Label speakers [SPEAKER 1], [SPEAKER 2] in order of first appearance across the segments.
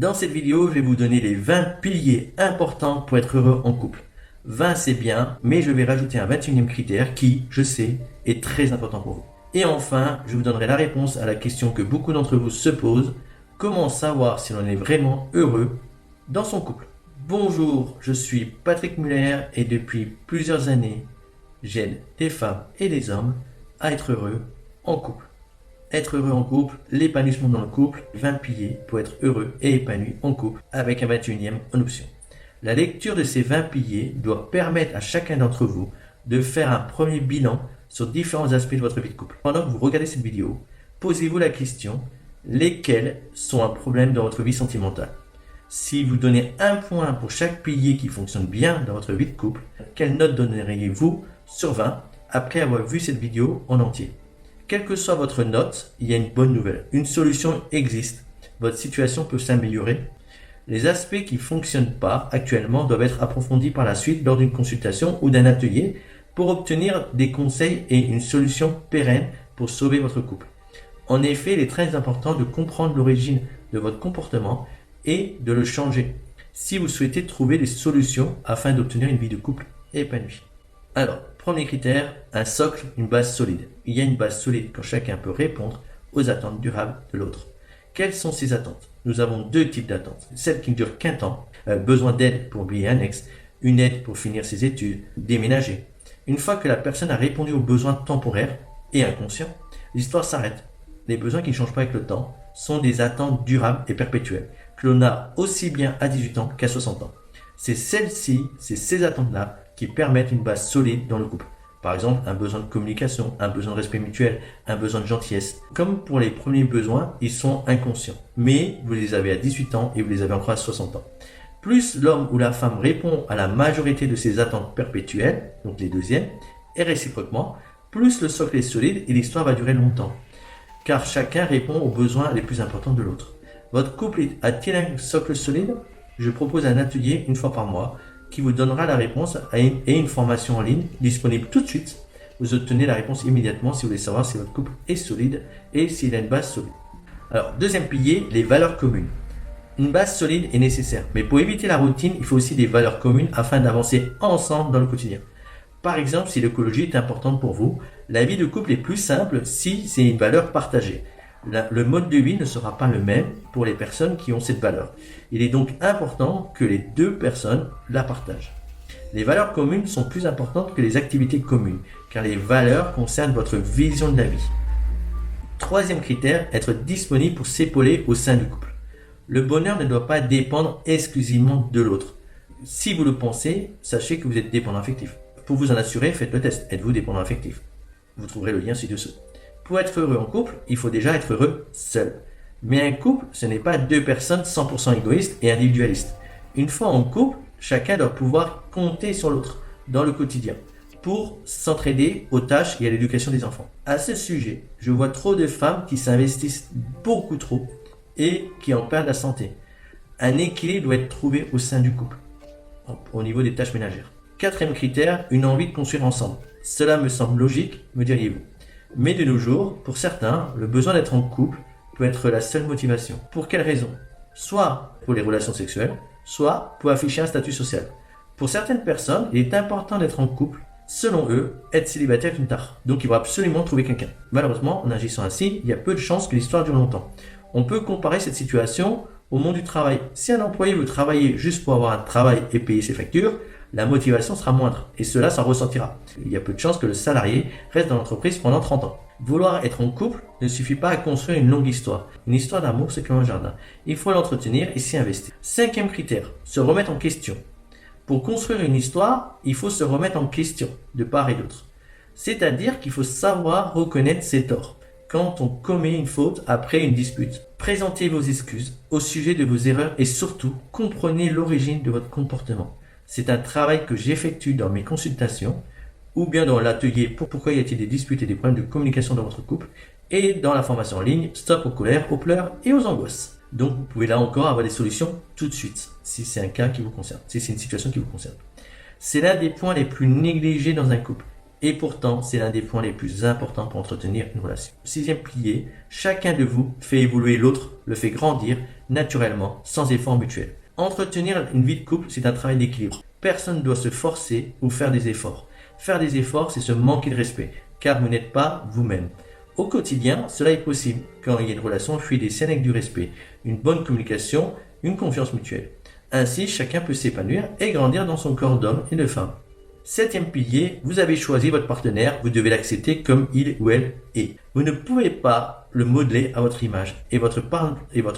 [SPEAKER 1] Dans cette vidéo, je vais vous donner les 20 piliers importants pour être heureux en couple. 20 c'est bien, mais je vais rajouter un 21e critère qui, je sais, est très important pour vous. Et enfin, je vous donnerai la réponse à la question que beaucoup d'entre vous se posent, comment savoir si l'on est vraiment heureux dans son couple. Bonjour, je suis Patrick Muller et depuis plusieurs années, j'aide les femmes et les hommes à être heureux en couple. Être heureux en couple, l'épanouissement dans le couple, 20 piliers pour être heureux et épanoui en couple avec un 21e en option. La lecture de ces 20 piliers doit permettre à chacun d'entre vous de faire un premier bilan sur différents aspects de votre vie de couple. Pendant que vous regardez cette vidéo, posez-vous la question, lesquels sont un problème dans votre vie sentimentale? Si vous donnez un point pour chaque pilier qui fonctionne bien dans votre vie de couple, quelle note donneriez-vous sur 20 après avoir vu cette vidéo en entier? Quelle que soit votre note, il y a une bonne nouvelle. Une solution existe. Votre situation peut s'améliorer. Les aspects qui ne fonctionnent pas actuellement doivent être approfondis par la suite lors d'une consultation ou d'un atelier pour obtenir des conseils et une solution pérenne pour sauver votre couple. En effet, il est très important de comprendre l'origine de votre comportement et de le changer si vous souhaitez trouver des solutions afin d'obtenir une vie de couple épanouie. Alors, premier critère, un socle, une base solide. Il y a une base solide quand chacun peut répondre aux attentes durables de l'autre. Quelles sont ces attentes? Nous avons deux types d'attentes. Celles qui ne durent qu'un temps, besoin d'aide pour payer un ex, une aide pour finir ses études, déménager. Une fois que la personne a répondu aux besoins temporaires et inconscients, l'histoire s'arrête. Les besoins qui ne changent pas avec le temps sont des attentes durables et perpétuelles, que l'on a aussi bien à 18 ans qu'à 60 ans. C'est celles-ci, c'est ces attentes-là qui permettent une base solide dans le couple. Par exemple, un besoin de communication, un besoin de respect mutuel, un besoin de gentillesse. Comme pour les premiers besoins, ils sont inconscients. Mais vous les avez à 18 ans et vous les avez encore à 60 ans. Plus l'homme ou la femme répond à la majorité de ces attentes perpétuelles, donc les deuxièmes, et réciproquement, plus le socle est solide et l'histoire va durer longtemps. Car chacun répond aux besoins les plus importants de l'autre. Votre couple a-t-il un socle solide? Je propose un atelier une fois par mois qui vous donnera la réponse et une formation en ligne disponible tout de suite. Vous obtenez la réponse immédiatement si vous voulez savoir si votre couple est solide et s'il a une base solide. Alors, deuxième pilier, les valeurs communes. Une base solide est nécessaire, mais pour éviter la routine, il faut aussi des valeurs communes afin d'avancer ensemble dans le quotidien. Par exemple, si l'écologie est importante pour vous, la vie de couple est plus simple si c'est une valeur partagée. Le mode de vie ne sera pas le même pour les personnes qui ont cette valeur. Il est donc important que les deux personnes la partagent. Les valeurs communes sont plus importantes que les activités communes, car les valeurs concernent votre vision de la vie. Troisième critère, être disponible pour s'épauler au sein du couple. Le bonheur ne doit pas dépendre exclusivement de l'autre. Si vous le pensez, sachez que vous êtes dépendant affectif. Pour vous en assurer, faites le test. Êtes-vous dépendant affectif? Vous trouverez le lien ci-dessous. Pour être heureux en couple, il faut déjà être heureux seul. Mais un couple, ce n'est pas deux personnes 100% égoïstes et individualistes. Une fois en couple, chacun doit pouvoir compter sur l'autre dans le quotidien pour s'entraider aux tâches et à l'éducation des enfants. À ce sujet, je vois trop de femmes qui s'investissent beaucoup trop et qui en perdent la santé. Un équilibre doit être trouvé au sein du couple, au niveau des tâches ménagères. Quatrième critère, une envie de construire ensemble. Cela me semble logique, me diriez-vous. Mais de nos jours, pour certains, le besoin d'être en couple peut être la seule motivation. Pour quelle raison? Soit pour les relations sexuelles, soit pour afficher un statut social. Pour certaines personnes, il est important d'être en couple. Selon eux, être célibataire est une tare. Donc il faut absolument trouver quelqu'un. Malheureusement, en agissant ainsi, il y a peu de chances que l'histoire dure longtemps. On peut comparer cette situation au monde du travail. Si un employé veut travailler juste pour avoir un travail et payer ses factures, la motivation sera moindre et cela s'en ressentira. Il y a peu de chances que le salarié reste dans l'entreprise pendant 30 ans. Vouloir être en couple ne suffit pas à construire une longue histoire. Une histoire d'amour, c'est comme un jardin. Il faut l'entretenir et s'y investir. Cinquième critère, se remettre en question. Pour construire une histoire, il faut se remettre en question de part et d'autre. C'est-à-dire qu'il faut savoir reconnaître ses torts quand on commet une faute après une dispute. Présentez vos excuses au sujet de vos erreurs et surtout, comprenez l'origine de votre comportement. C'est un travail que j'effectue dans mes consultations ou bien dans l'atelier pourquoi y a-t-il des disputes et des problèmes de communication dans votre couple et dans la formation en ligne Stop aux colères, aux pleurs et aux angoisses. Donc vous pouvez là encore avoir des solutions tout de suite si c'est un cas qui vous concerne, si c'est une situation qui vous concerne. C'est l'un des points les plus négligés dans un couple. Et pourtant, c'est l'un des points les plus importants pour entretenir une relation. Sixième pilier, chacun de vous fait évoluer l'autre, le fait grandir naturellement, sans effort mutuel. Entretenir une vie de couple, c'est un travail d'équilibre. Personne ne doit se forcer ou faire des efforts. Faire des efforts, c'est se manquer de respect, car vous n'êtes pas vous-même. Au quotidien, cela est possible quand il y a une relation fluide et saine avec du respect, une bonne communication, une confiance mutuelle. Ainsi, chacun peut s'épanouir et grandir dans son corps d'homme et de femme. Septième pilier, vous avez choisi votre partenaire, vous devez l'accepter comme il ou elle est. Vous ne pouvez pas le modeler à votre image et votre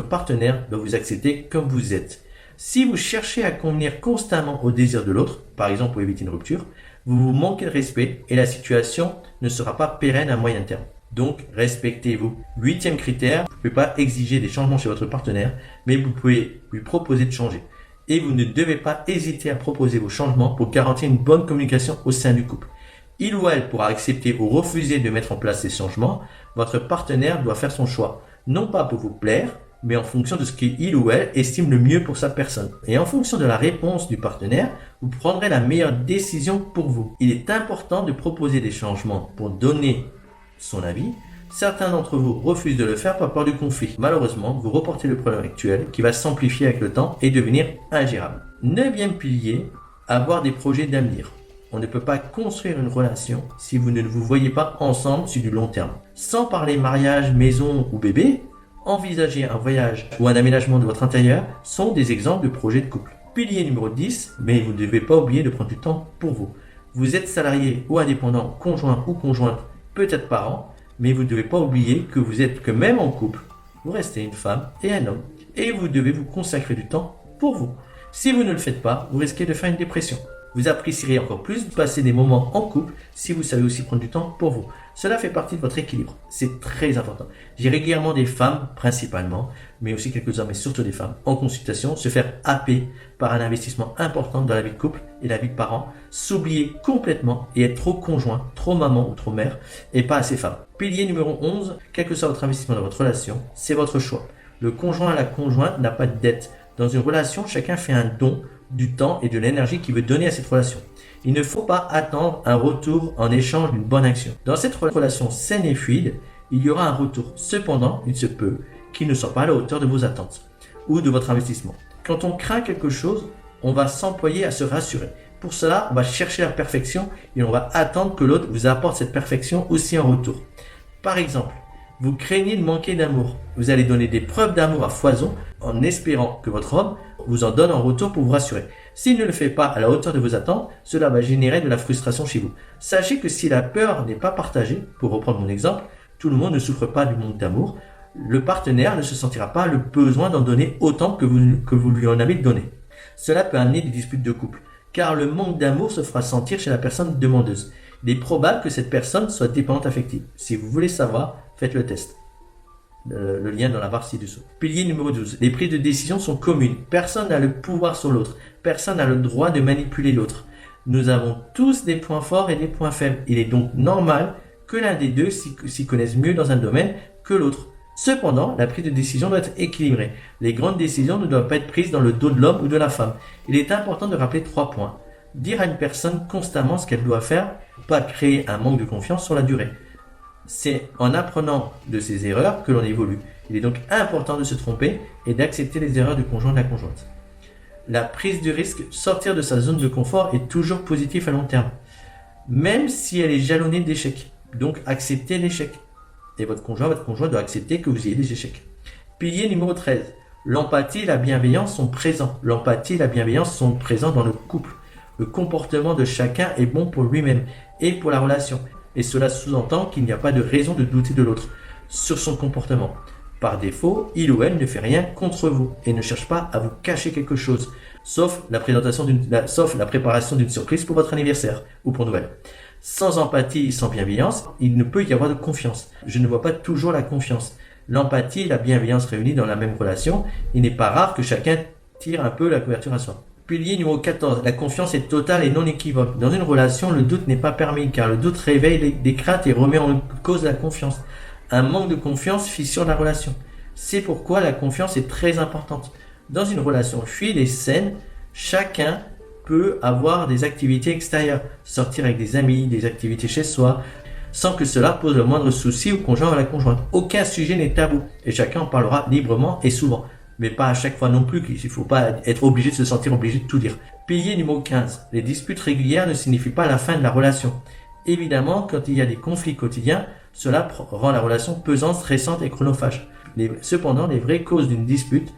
[SPEAKER 1] partenaire doit vous accepter comme vous êtes. Si vous cherchez à convenir constamment au désir de l'autre, par exemple pour éviter une rupture, vous vous manquez de respect et la situation ne sera pas pérenne à moyen terme. Donc, respectez-vous. Huitième critère, vous ne pouvez pas exiger des changements chez votre partenaire, mais vous pouvez lui proposer de changer. Et vous ne devez pas hésiter à proposer vos changements pour garantir une bonne communication au sein du couple. Il ou elle pourra accepter ou refuser de mettre en place ces changements. Votre partenaire doit faire son choix, non pas pour vous plaire, mais en fonction de ce qu'il ou elle estime le mieux pour sa personne. Et en fonction de la réponse du partenaire, vous prendrez la meilleure décision pour vous. Il est important de proposer des changements pour donner son avis. Certains d'entre vous refusent de le faire par peur du conflit. Malheureusement, vous reportez le problème actuel qui va s'amplifier avec le temps et devenir ingérable. Neuvième pilier, avoir des projets d'avenir. On ne peut pas construire une relation si vous ne vous voyez pas ensemble sur du long terme. Sans parler mariage, maison ou bébé, envisager un voyage ou un aménagement de votre intérieur sont des exemples de projets de couple. Pilier numéro 10, mais vous ne devez pas oublier de prendre du temps pour vous. Vous êtes salarié ou indépendant, conjoint ou conjointe, peut-être parent, mais vous ne devez pas oublier que même en couple, vous restez une femme et un homme. Et vous devez vous consacrer du temps pour vous. Si vous ne le faites pas, vous risquez de faire une dépression. Vous apprécierez encore plus de passer des moments en couple si vous savez aussi prendre du temps pour vous. Cela fait partie de votre équilibre. C'est très important. J'ai régulièrement des femmes, principalement, mais aussi quelques hommes et surtout des femmes, en consultation, se faire happer par un investissement important dans la vie de couple et la vie de parents, s'oublier complètement et être trop conjoint, trop maman ou trop mère et pas assez femme. Pilier numéro 11, quel que soit votre investissement dans votre relation, c'est votre choix. Le conjoint à la conjointe n'a pas de dette. Dans une relation, chacun fait un don du temps et de l'énergie qu'il veut donner à cette relation. Il ne faut pas attendre un retour en échange d'une bonne action. Dans cette relation saine et fluide, il y aura un retour. Cependant, il se peut qu'il ne soit pas à la hauteur de vos attentes ou de votre investissement. Quand on craint quelque chose, on va s'employer à se rassurer. Pour cela, on va chercher la perfection et on va attendre que l'autre vous apporte cette perfection aussi en retour. Par exemple, vous craignez de manquer d'amour. Vous allez donner des preuves d'amour à foison en espérant que votre homme vous en donne en retour pour vous rassurer. S'il ne le fait pas à la hauteur de vos attentes, cela va générer de la frustration chez vous. Sachez que si la peur n'est pas partagée, pour reprendre mon exemple, tout le monde ne souffre pas du manque d'amour. Le partenaire ne se sentira pas le besoin d'en donner autant que vous lui en avez donné. Cela peut amener des disputes de couple, car le manque d'amour se fera sentir chez la personne demandeuse. Il est probable que cette personne soit dépendante affective. Si vous voulez savoir, faites le test. Le lien dans la barre ci-dessous. Pilier numéro 12. Les prises de décision sont communes. Personne n'a le pouvoir sur l'autre. Personne n'a le droit de manipuler l'autre. Nous avons tous des points forts et des points faibles. Il est donc normal que l'un des deux s'y connaisse mieux dans un domaine que l'autre. Cependant, la prise de décision doit être équilibrée. Les grandes décisions ne doivent pas être prises dans le dos de l'homme ou de la femme. Il est important de rappeler 3 points. Dire à une personne constamment ce qu'elle doit faire, pas créer un manque de confiance sur la durée. C'est en apprenant de ses erreurs que l'on évolue. Il est donc important de se tromper et d'accepter les erreurs du conjoint et de la conjointe. La prise de risque, sortir de sa zone de confort est toujours positif à long terme, même si elle est jalonnée d'échecs. Donc acceptez l'échec. Et votre conjoint doit accepter que vous ayez des échecs. Pilier numéro 13. L'empathie et la bienveillance sont présents. L'empathie et la bienveillance sont présents dans le couple. Le comportement de chacun est bon pour lui-même et pour la relation. Et cela sous-entend qu'il n'y a pas de raison de douter de l'autre sur son comportement. Par défaut, il ou elle ne fait rien contre vous et ne cherche pas à vous cacher quelque chose, sauf la préparation d'une surprise pour votre anniversaire ou pour Noël. Sans empathie, sans bienveillance, il ne peut y avoir de confiance. Je ne vois pas toujours la confiance. L'empathie et la bienveillance réunies dans la même relation, il n'est pas rare que chacun tire un peu la couverture à soi. Pilier numéro 14, la confiance est totale et non équivoque. Dans une relation, le doute n'est pas permis car le doute réveille des craintes et remet en cause la confiance. Un manque de confiance fissure la relation. C'est pourquoi la confiance est très importante. Dans une relation fluide et saine, chacun peut avoir des activités extérieures, sortir avec des amis, des activités chez soi, sans que cela pose le moindre souci au conjoint ou à la conjointe. Aucun sujet n'est tabou et chacun en parlera librement et souvent. Mais pas à chaque fois non plus, qu'il ne faut pas être obligé de se sentir obligé de tout dire. Pilier numéro 15. Les disputes régulières ne signifient pas la fin de la relation. Évidemment, quand il y a des conflits quotidiens, cela rend la relation pesante, stressante et chronophage. Cependant, les vraies causes d'une dispute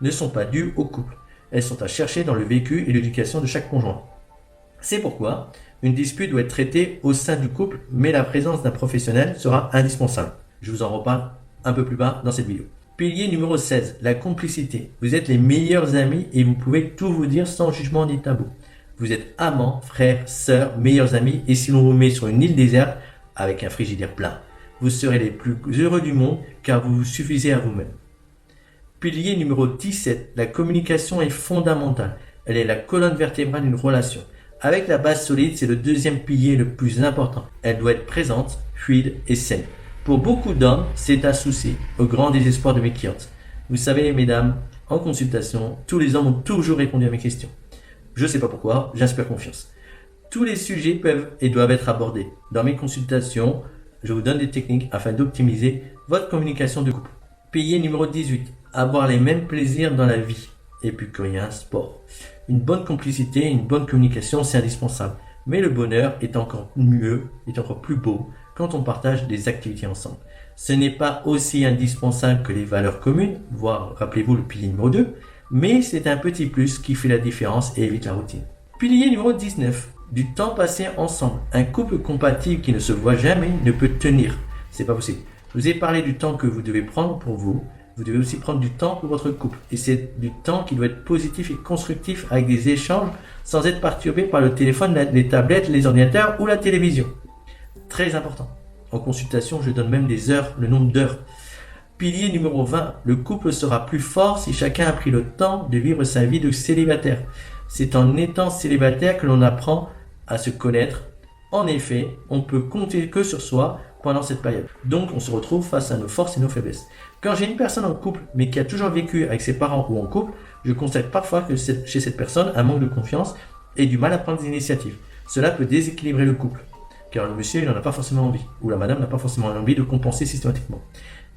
[SPEAKER 1] ne sont pas dues au couple. Elles sont à chercher dans le vécu et l'éducation de chaque conjoint. C'est pourquoi une dispute doit être traitée au sein du couple, mais la présence d'un professionnel sera indispensable. Je vous en reparle un peu plus bas dans cette vidéo. Pilier numéro 16, la complicité. Vous êtes les meilleurs amis et vous pouvez tout vous dire sans jugement ni tabou. Vous êtes amants, frères, sœurs, meilleurs amis et si l'on vous met sur une île déserte avec un frigidaire plein, vous serez les plus heureux du monde car vous vous suffisez à vous-même. Pilier numéro 17, la communication est fondamentale. Elle est la colonne vertébrale d'une relation. Avec la base solide, c'est le deuxième pilier le plus important. Elle doit être présente, fluide et saine. Pour beaucoup d'hommes, c'est un souci, au grand désespoir de mes clientes. Vous savez, mesdames, en consultation, tous les hommes ont toujours répondu à mes questions. Je ne sais pas pourquoi, j'inspire confiance. Tous les sujets peuvent et doivent être abordés. Dans mes consultations, je vous donne des techniques afin d'optimiser votre communication de couple. Pilier numéro 18, avoir les mêmes plaisirs dans la vie. Épicurien, sport. Une bonne complicité, une bonne communication, c'est indispensable. Mais le bonheur est encore mieux, est encore plus beau quand on partage des activités ensemble. Ce n'est pas aussi indispensable que les valeurs communes, voire, rappelez-vous, le pilier numéro 2, mais c'est un petit plus qui fait la différence et évite la routine. Pilier numéro 19, du temps passé ensemble. Un couple compatible qui ne se voit jamais ne peut tenir. C'est pas possible. Je vous ai parlé du temps que vous devez prendre pour vous. Vous devez aussi prendre du temps pour votre couple. Et c'est du temps qui doit être positif et constructif avec des échanges sans être perturbé par le téléphone, les tablettes, les ordinateurs ou la télévision. Très important. En consultation, je donne même des heures, le nombre d'heures. Pilier numéro 20. Le couple sera plus fort si chacun a pris le temps de vivre sa vie de célibataire. C'est en étant célibataire que l'on apprend à se connaître. En effet, on peut compter que sur soi pendant cette période. Donc, on se retrouve face à nos forces et nos faiblesses. Quand j'ai une personne en couple, mais qui a toujours vécu avec ses parents ou en couple, je constate parfois que chez cette personne, un manque de confiance et du mal à prendre des initiatives. Cela peut déséquilibrer le couple, car le monsieur, il n'en a pas forcément envie, ou la madame n'a pas forcément envie de compenser systématiquement.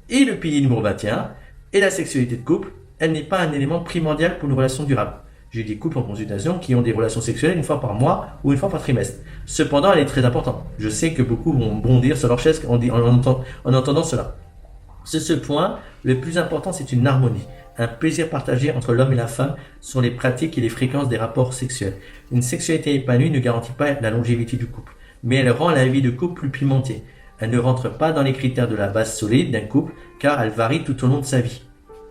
[SPEAKER 1] Et le pilier numéro 21, et la sexualité de couple, elle n'est pas un élément primordial pour une relation durable. J'ai des couples en consultation qui ont des relations sexuelles une fois par mois ou une fois par trimestre. Cependant, elle est très importante. Je sais que beaucoup vont bondir sur leur chaise en entendant cela. Sur ce point, le plus important, c'est une harmonie. Un plaisir partagé entre l'homme et la femme sur les pratiques et les fréquences des rapports sexuels. Une sexualité épanouie ne garantit pas la longévité du couple, mais elle rend la vie de couple plus pimentée. Elle ne rentre pas dans les critères de la base solide d'un couple car elle varie tout au long de sa vie.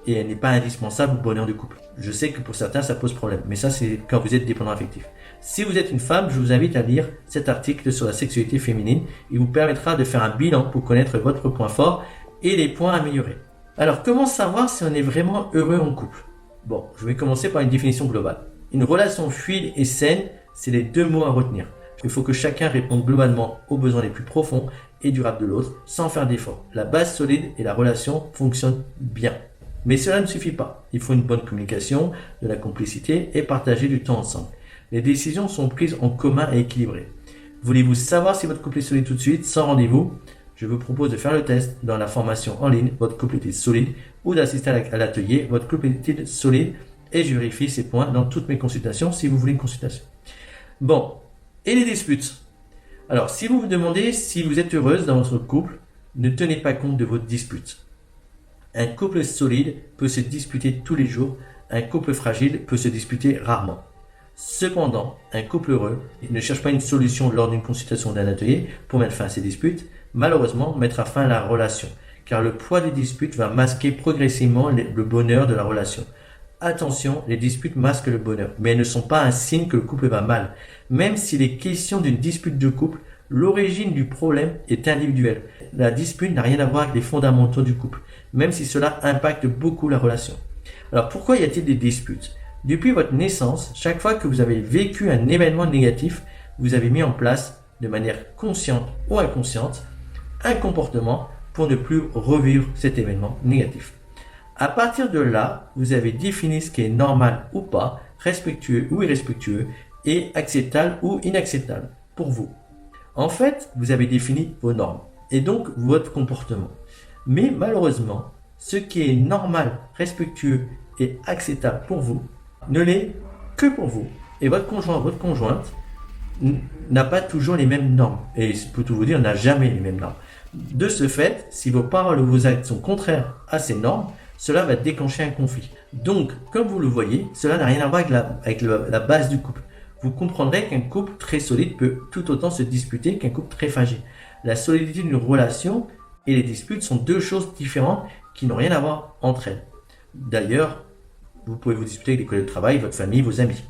[SPEAKER 1] Et elle n'est pas indispensable au bonheur du couple. Je sais que pour certains, ça pose problème, mais ça, c'est quand vous êtes dépendant affectif. Si vous êtes une femme, je vous invite à lire cet article sur la sexualité féminine. Il vous permettra de faire un bilan pour connaître votre point fort et les points améliorés. Alors, comment savoir si on est vraiment heureux en couple? Bon, je vais commencer par une définition globale. Une relation fluide et saine, c'est les deux mots à retenir. Il faut que chacun réponde globalement aux besoins les plus profonds et durables de l'autre, sans faire d'efforts. La base solide et la relation fonctionnent bien. Mais cela ne suffit pas. Il faut une bonne communication, de la complicité et partager du temps ensemble. Les décisions sont prises en commun et équilibrées. Voulez-vous savoir si votre couple est solide tout de suite, sans rendez-vous? Je vous propose de faire le test dans la formation en ligne, votre couple est solide, ou d'assister à l'atelier, votre couple est solide, et je vérifie ces points dans toutes mes consultations si vous voulez une consultation. Bon, et les disputes? Alors, si vous vous demandez si vous êtes heureuse dans votre couple, ne tenez pas compte de votre dispute. Un couple solide peut se disputer tous les jours, un couple fragile peut se disputer rarement. Cependant, un couple heureux ne cherche pas une solution lors d'une consultation d'un atelier pour mettre fin à ces disputes, malheureusement mettra fin à la relation, car le poids des disputes va masquer progressivement le bonheur de la relation. Attention, les disputes masquent le bonheur, mais elles ne sont pas un signe que le couple va mal. Même s'il est question d'une dispute de couple, l'origine du problème est individuelle. La dispute n'a rien à voir avec les fondamentaux du couple, même si cela impacte beaucoup la relation. Alors pourquoi y a-t-il des disputes? Depuis votre naissance, chaque fois que vous avez vécu un événement négatif, vous avez mis en place, de manière consciente ou inconsciente, un comportement pour ne plus revivre cet événement négatif. À partir de là, vous avez défini ce qui est normal ou pas, respectueux ou irrespectueux, est acceptable ou inacceptable pour vous. En fait, vous avez défini vos normes et donc votre comportement. Mais malheureusement, ce qui est normal, respectueux et acceptable pour vous ne l'est que pour vous. Et votre conjoint, votre conjointe n'a pas toujours les mêmes normes. Et je peux tout vous dire, n'a jamais les mêmes normes. De ce fait, si vos paroles ou vos actes sont contraires à ces normes, cela va déclencher un conflit. Donc, comme vous le voyez, cela n'a rien à voir avec la base du couple. Vous comprendrez qu'un couple très solide peut tout autant se disputer qu'un couple très fragile. La solidité d'une relation et les disputes sont deux choses différentes qui n'ont rien à voir entre elles. D'ailleurs, vous pouvez vous disputer avec des collègues de travail, votre famille, vos amis.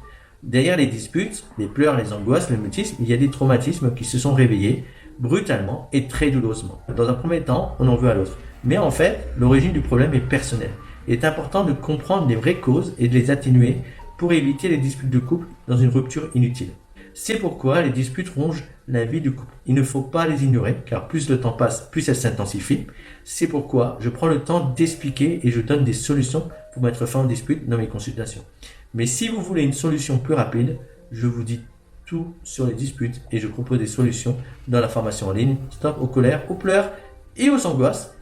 [SPEAKER 1] Derrière les disputes, les pleurs, les angoisses, le mutisme, il y a des traumatismes qui se sont réveillés brutalement et très douloureusement. Dans un premier temps, on en veut à l'autre. Mais en fait, l'origine du problème est personnelle. Il est important de comprendre les vraies causes et de les atténuer pour éviter les disputes de couple dans une rupture inutile. C'est pourquoi les disputes rongent la vie du couple. Il ne faut pas les ignorer, car plus le temps passe, plus elles s'intensifient. C'est pourquoi je prends le temps d'expliquer et je donne des solutions pour mettre fin aux disputes dans mes consultations. Mais si vous voulez une solution plus rapide, je vous dis tout sur les disputes et je propose des solutions dans la formation en ligne Stop aux colères, aux pleurs et aux angoisses.